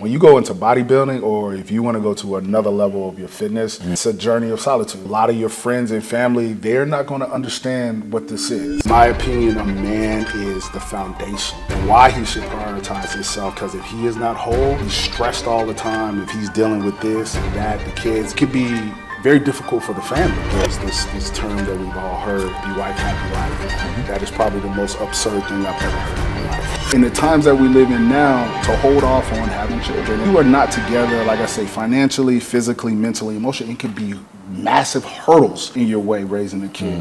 When you go into bodybuilding, or if you want to go to another level of your fitness, it's a journey of solitude. A lot of your friends and family, they're not going to understand what this is. In my opinion, a man is the foundation. And why he should prioritize himself, because if he is not whole, he's stressed all the time. If he's dealing with this and that, the kids, could be very difficult for the family. There's this term that we've all heard, be white, happy life. That is probably the most absurd thing I've ever heard in my life. In the times that we live in now, to hold off on having children, you are not together, like I say, financially, physically, mentally, emotionally, it could be massive hurdles in your way raising a kid.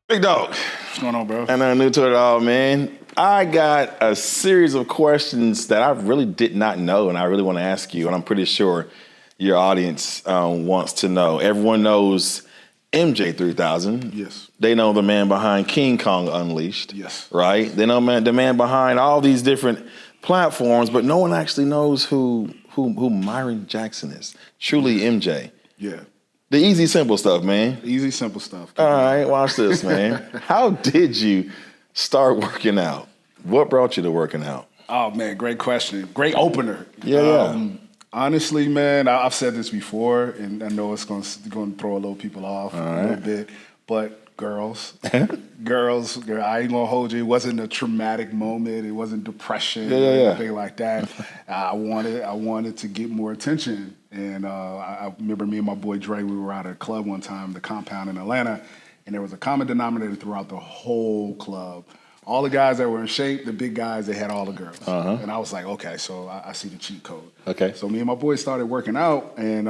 Big dog. What's going on, bro? And I'm new to it all, man. I got a series of questions that I really did not know, and I really want to ask you, and I'm pretty sure your audience wants to know. Everyone knows MJ3000. Yes. They know the man behind King Kong Unleashed. Yes. Right? They know the man behind all these different platforms, but no one actually knows who Myron Jackson is. Truly MJ. Yeah. The easy, simple stuff, man. Easy, simple stuff. All right, watch this, man. How did you start working out? What brought you to working out? Oh, man, great question. Great opener. Yeah. Honestly, man, I've said this before, and I know it's going to throw a little people off a little bit, but girls, I ain't going to hold you. It wasn't a traumatic moment. It wasn't depression or anything like that. I wanted to get more attention. And I remember me and my boy Dre, we were out at a club one time, the Compound in Atlanta, and there was a common denominator throughout the whole club. All the guys that were in shape, the big guys, they had all the girls. And I was like, okay, so I see the cheat code. Okay. So me and my boys started working out, and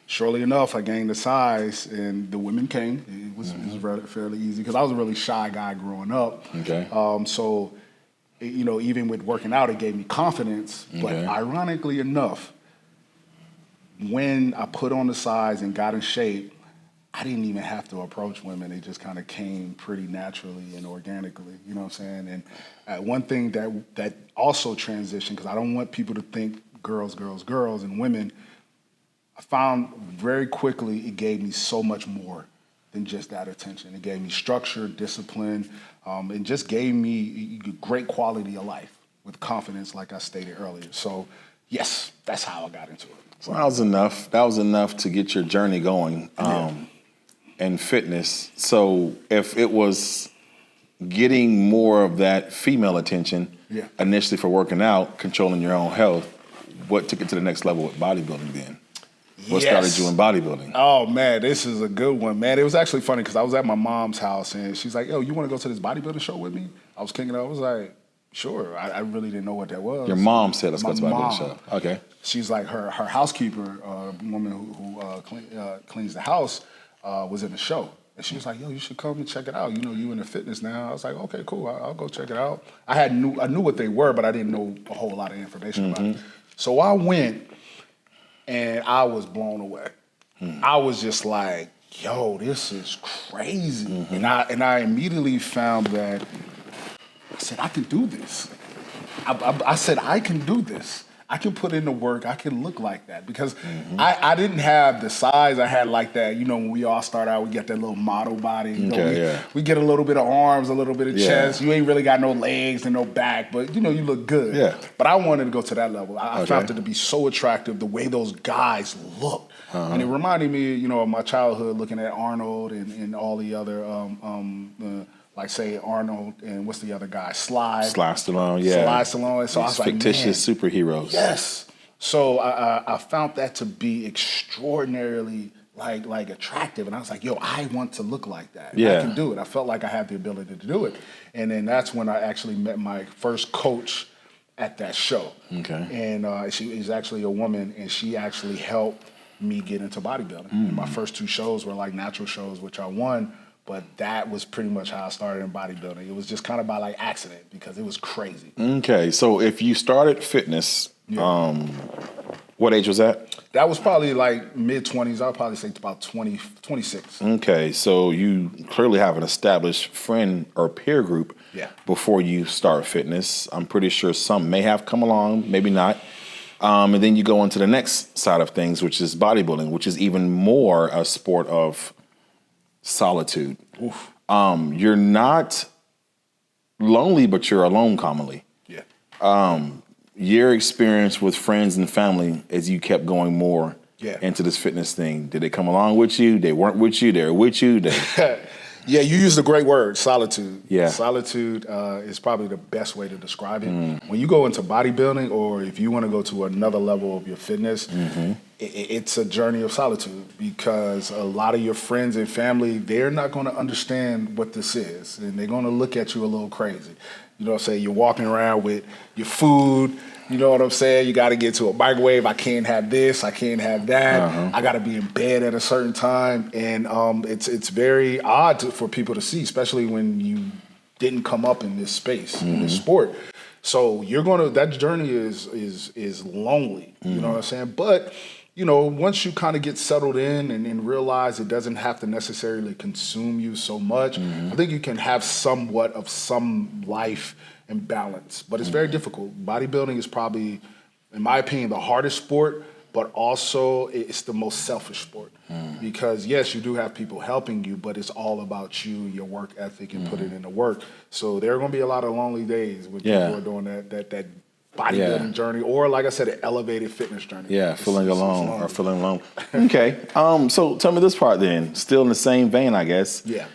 shortly enough, I gained the size, and the women came. It was fairly easy because I was a really shy guy growing up. Okay. Even with working out, it gave me confidence. But ironically enough, when I put on the size and got in shape, I didn't even have to approach women. They just kind of came pretty naturally and organically, you know what I'm saying? And one thing that also transitioned, because I don't want people to think girls, and women, I found very quickly it gave me so much more than just that attention. It gave me structure, discipline, and just gave me great quality of life with confidence, like I stated earlier. So, yes, that's how I got into it. So that was enough. That was enough to get your journey going in fitness. So if it was getting more of that female attention initially for working out, controlling your own health, what took it to the next level with bodybuilding then? What started you in bodybuilding? Oh, man, this is a good one, man. It was actually funny because I was at my mom's house, and she's like, yo, you want to go to this bodybuilding show with me? I was kicking it. I was like, sure. I really didn't know what that was. Your mom said, let's go to the bodybuilding show. Okay. She's like, her housekeeper, woman who cleans the house, was in the show. And she was like, yo, you should come and check it out. You know, you into fitness now. I was like, okay, cool. I'll go check it out. I knew what they were, but I didn't know a whole lot of information about it. So I went, and I was blown away. I was just like, yo, this is crazy. And I immediately found that, I said, I can do this. I said, I can do this. I can put in the work. I can look like that because I didn't have the size I had like that. You know, when we all start out, we get that little model body. We get a little bit of arms, a little bit of chest. You ain't really got no legs and no back, but you know, you look good. Yeah. But I wanted to go to that level. I found it to be so attractive, the way those guys looked. And it reminded me, you know, of my childhood looking at Arnold and all the other like say Arnold and what's the other guy? Sly Stallone, Sly Stallone. So I was like, fictitious superheroes. Yes. So I found that to be extraordinarily like attractive, and I was like, yo, I want to look like that. I can do it. I felt like I had the ability to do it, and then that's when I actually met my first coach at that show. Okay. And she is actually a woman, and she actually helped me get into bodybuilding. And my first two shows were like natural shows, which I won. But that was pretty much how I started in bodybuilding. It was just kind of by like accident because it was crazy. Okay, so if you started fitness, what age was that? That was probably like mid-20s. I would probably say about 20, 26. Okay, so you clearly have an established friend or peer group before you start fitness. I'm pretty sure some may have come along, maybe not. And then you go into the next side of things, which is bodybuilding, which is even more a sport of solitude. You're not lonely, but you're alone commonly. Yeah. Your experience with friends and family as you kept going more into this fitness thing, did they come along with you? They weren't with you? They were with you? Yeah, you used a great word, solitude. Yeah. Solitude is probably the best way to describe it. When you go into bodybuilding, or if you want to go to another level of your fitness, it's a journey of solitude, because a lot of your friends and family, they're not going to understand what this is, and they're going to look at you a little crazy. You know what I'm saying? You're walking around with your food. You know what I'm saying? You got to get to a microwave. I can't have this. I can't have that. I got to be in bed at a certain time. And it's very odd for people to see, especially when you didn't come up in this space, in this sport. So that journey is lonely. You know what I'm saying? But, you know, once you kind of get settled in and realize it doesn't have to necessarily consume you so much, I think you can have somewhat of some life and balance, but it's very difficult. Bodybuilding is probably, in my opinion, the hardest sport, but also it's the most selfish sport. Because yes, you do have people helping you, but it's all about you, your work ethic, and put it into work. So there are going to be a lot of lonely days when people are doing that bodybuilding journey, or like I said, an elevated fitness journey. Yeah, feeling alone or feeling alone. Okay, so tell me this part then, still in the same vein, I guess. Yeah.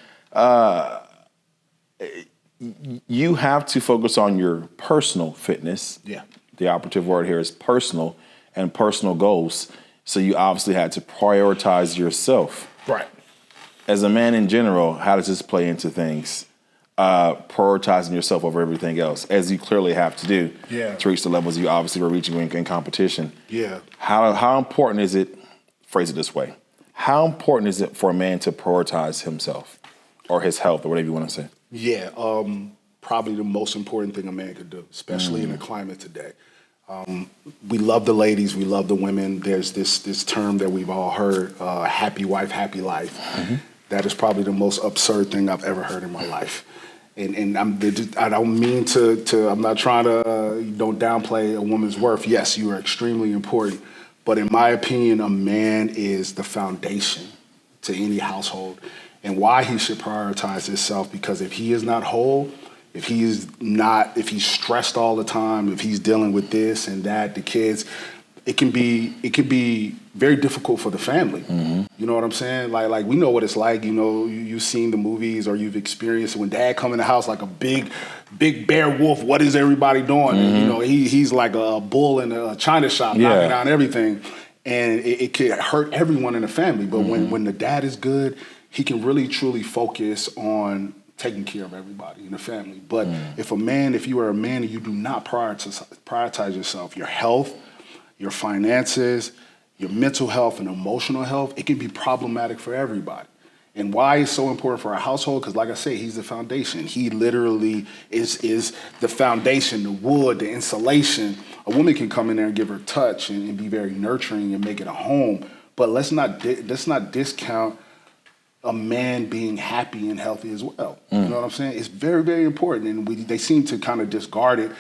You have to focus on your personal fitness. Yeah. The operative word here is personal and personal goals. So you obviously had to prioritize yourself. Right. As a man in general, how does this play into things? Prioritizing yourself over everything else, as you clearly have to do to reach the levels you obviously were reaching in competition. Yeah. How important is it, phrase it this way, how important is it for a man to prioritize himself or his health or whatever you want to say? Yeah, probably the most important thing a man could do, especially in the climate today. We love the ladies, we love the women. There's this term that we've all heard, happy wife, happy life. That is probably the most absurd thing I've ever heard in my life. And I don't mean to, I'm not trying to, don't downplay a woman's worth. Yes, you are extremely important. But in my opinion, a man is the foundation to any household. And why he should prioritize himself, because if he is not whole, if he's stressed all the time, if he's dealing with this and that, the kids, it can be very difficult for the family. You know what I'm saying? Like we know what it's like. You know, you've seen the movies or you've experienced when dad come in the house like a big bear wolf. What is everybody doing? And, you know, he's like a bull in a china shop, knocking down everything, and it could hurt everyone in the family. But when the dad is good, he can really truly focus on taking care of everybody in the family. But if you are a man and you do not prioritize yourself, your health, your finances, your mental health and emotional health, it can be problematic for everybody. And why it's so important for a household, because like I say, he's the foundation. He literally is the foundation, the wood, the insulation. A woman can come in there and give her touch and be very nurturing and make it a home. But let's not discount a man being happy and healthy as well. You know what I'm saying? It's very, very important. And they seem to kind of discard it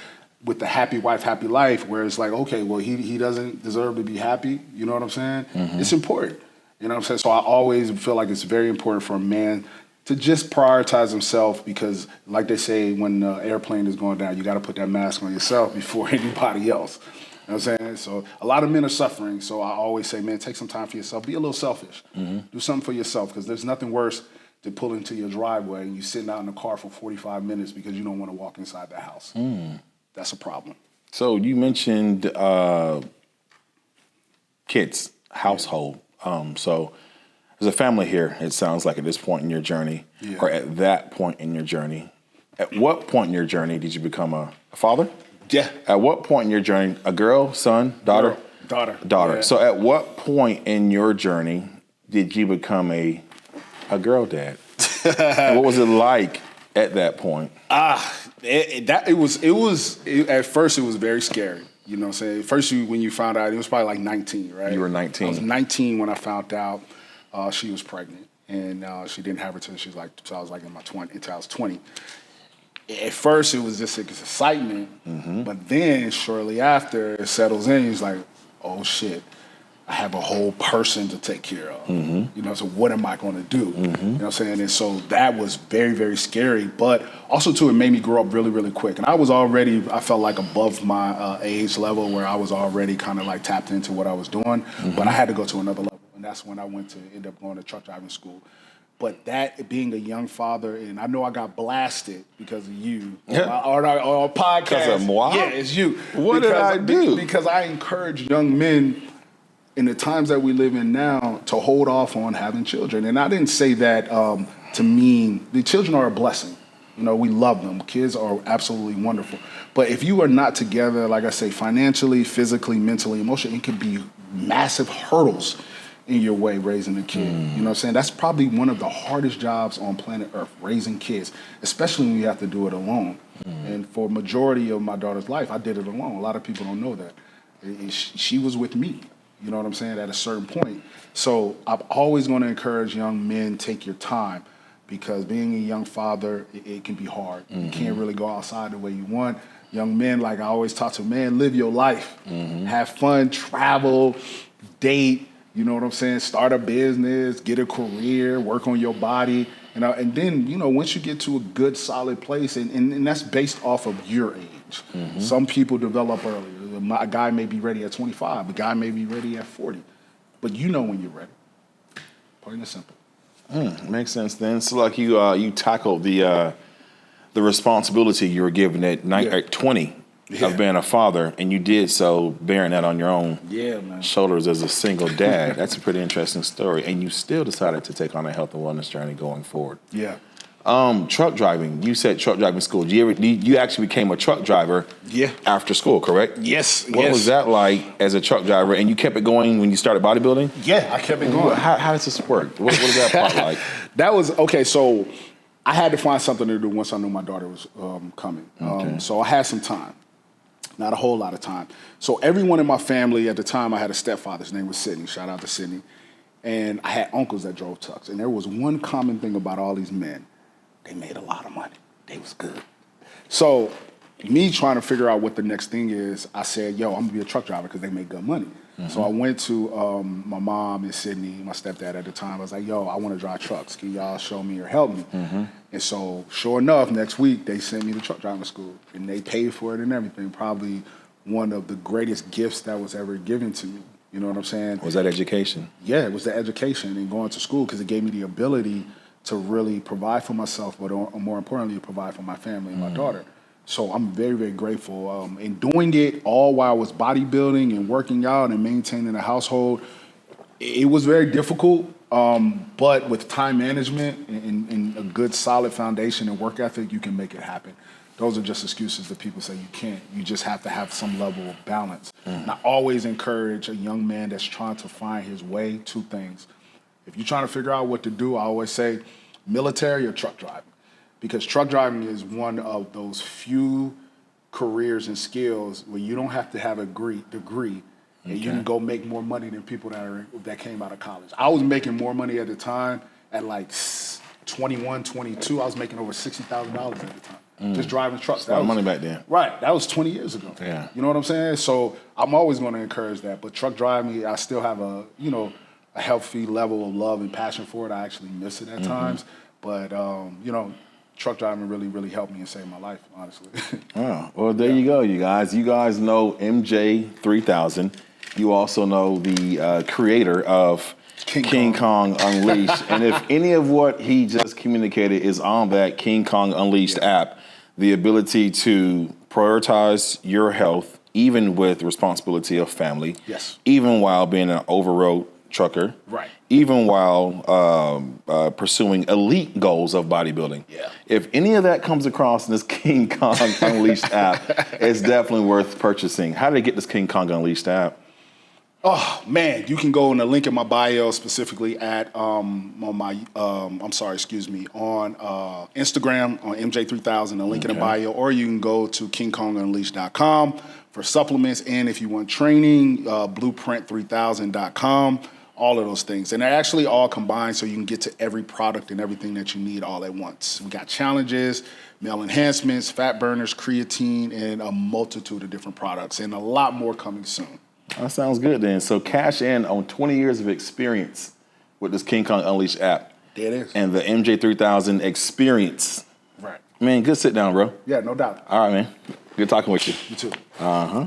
with the happy wife, happy life, where it's like, okay, well, he doesn't deserve to be happy. You know what I'm saying? It's important. You know what I'm saying? So I always feel like it's very important for a man to just prioritize himself, because like they say, when the airplane is going down, you got to put that mask on yourself before anybody else. You know what I'm saying? So a lot of men are suffering. So I always say, man, take some time for yourself. Be a little selfish. Do something for yourself, because there's nothing worse than pull into your driveway and you sitting out in the car for 45 minutes because you don't want to walk inside the house. That's a problem. So you mentioned kids, household. So there's a family here, it sounds like, at this point in your journey, or at that point in your journey. At what point in your journey did you become a father? Yeah. At what point in your journey, a girl, son, daughter? Daughter. Daughter. Yeah. So at what point in your journey did you become a girl dad? And what was it like at that point? It was at first it was very scary. You know what I'm saying? At first, when you found out, it was probably like 19, right? You were 19. I was 19 when I found out she was pregnant, and she didn't have her till she was like, so I was like in my 20, until I was 20. At first, it was just excitement, but then shortly after, it settles in. He's like, oh shit, I have a whole person to take care of. You know, so what am I going to do? You know what I'm saying? And so that was very, very scary. But also, too, it made me grow up really, really quick. And I was already, I felt like above my age level where I was already kind of like tapped into what I was doing. But I had to go to another level. And that's when I went to end up going to truck driving school. But that being a young father, and I know I got blasted because of you on our podcast. Because of moi? Yeah, it's you. What did I do? Because I encourage young men in the times that we live in now to hold off on having children. And I didn't say that to mean the children are a blessing. You know, we love them. Kids are absolutely wonderful. But if you are not together, like I say, financially, physically, mentally, emotionally, it could be massive hurdles in your way raising a kid. You know what I'm saying? That's probably one of the hardest jobs on planet Earth, raising kids, especially when you have to do it alone. And for majority of my daughter's life, I did it alone. A lot of people don't know that. She was with me, you know what I'm saying, at a certain point. So I'm always going to encourage young men, take your time, because being a young father, it can be hard. You can't really go outside the way you want. Young men, like I always talk to, man, live your life. Have fun, travel, date, you know what I'm saying? Start a business, get a career, work on your body, you know, and then, you know, once you get to a good, solid place, and that's based off of your age. Some people develop earlier. A guy may be ready at 25, a guy may be ready at 40, but you know when you're ready. Plain and simple. Makes sense then. So like you tackled the responsibility you were given at 20 of being a father, and you did so bearing that on your own shoulders as a single dad. That's a pretty interesting story. And you still decided to take on a health and wellness journey going forward. Truck driving. You said truck driving school. You actually became a truck driver after school, correct? Yes. What was that like as a truck driver? And you kept it going when you started bodybuilding? Yeah, I kept it going. How does this work? What is that part like? That was, okay, so I had to find something to do once I knew my daughter was coming. So I had some time. Not a whole lot of time. So everyone in my family at the time, I had a stepfather. His name was Sidney. Shout out to Sidney. And I had uncles that drove trucks. And there was one common thing about all these men. They made a lot of money. They was good. So me trying to figure out what the next thing is, I said, yo, I'm going to be a truck driver because they make good money. So I went to my mom and Sydney, my stepdad at the time. I was like, yo, I want to drive trucks. Can y'all show me or help me? And so sure enough, next week, they sent me to truck driving school. And they paid for it and everything. Probably one of the greatest gifts that was ever given to me. You know what I'm saying? Was that education? Yeah, it was the education and going to school, because it gave me the ability to really provide for myself, but more importantly, provide for my family and my daughter. So I'm very, very grateful. And doing it all while I was bodybuilding and working out and maintaining a household, it was very difficult. But with time management and a good, solid foundation and work ethic, you can make it happen. Those are just excuses that people say you can't. You just have to have some level of balance. And I always encourage a young man that's trying to find his way, two things. If you're trying to figure out what to do, I always say military or truck driving. Because truck driving is one of those few careers and skills where you don't have to have a degree and you can go make more money than people that came out of college. I was making more money at the time at like 21, 22. I was making over $60,000 at the time. Just driving trucks. That was money back then. Right. That was 20 years ago. Yeah. You know what I'm saying? So I'm always going to encourage that. But truck driving, I still have a healthy level of love and passion for it. I actually miss it at times. But, truck driving really, really helped me and saved my life, honestly. Oh, well, there you go, you guys. You guys know MJ3000. You also know the creator of King Kong Unleashed. And if any of what he just communicated is on that King Kong Unleashed app, the ability to prioritize your health, even with responsibility of family, even while being an over-road trucker, even while pursuing elite goals of bodybuilding. If any of that comes across in this King Kong Unleashed app, it's definitely worth purchasing. How did they get this King Kong Unleashed app? Oh man, you can go in the link in my bio, specifically at on Instagram on MJ3000, the link in the bio, or you can go to KingKongUnleashed.com for supplements, and if you want training, Blueprint3000.com. All of those things. And they're actually all combined so you can get to every product and everything that you need all at once. We got challenges, male enhancements, fat burners, creatine, and a multitude of different products, and a lot more coming soon. That sounds good then. So cash in on 20 years of experience with this King Kong Unleashed app. There it is. And the MJ3000 experience. Right. Man, good sit down, bro. Yeah, no doubt. All right, man. Good talking with you. You too. Uh-huh.